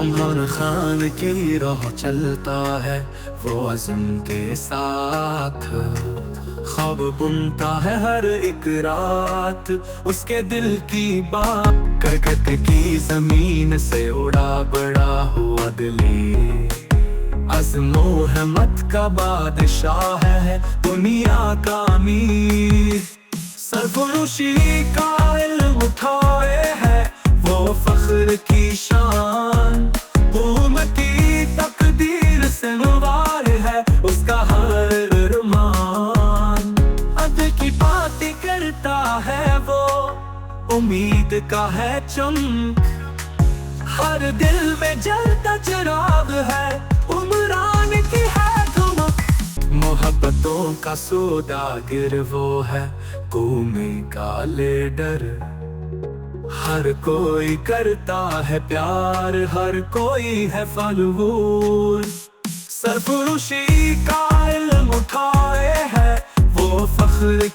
उमर खान की राह चलता है वो अज़म के साथ। ख्वाब बुनता है हर एक रात उसके दिल की बात। करकट की जमीन से उड़ा बड़ा हुआ दिली, अज़्मो हिम्मत का बादशाह है दुनिया का अमीर। सरफरोशी का इल्म उठाए है वो फख्र की शान। उम्मती तकदीर से नवार है उसका हर अरमान। अदल की बातें करता है वो, उम्मीद का है चमक, हर दिल में जलता चिराग है उमरान की है धमक। मोहब्बतों का सौदागर वो है कौमे का लीडर। हर कोई करता है प्यार, हर कोई है फलवूर। सरफरोशी का इल्म उठाए है वो फख्र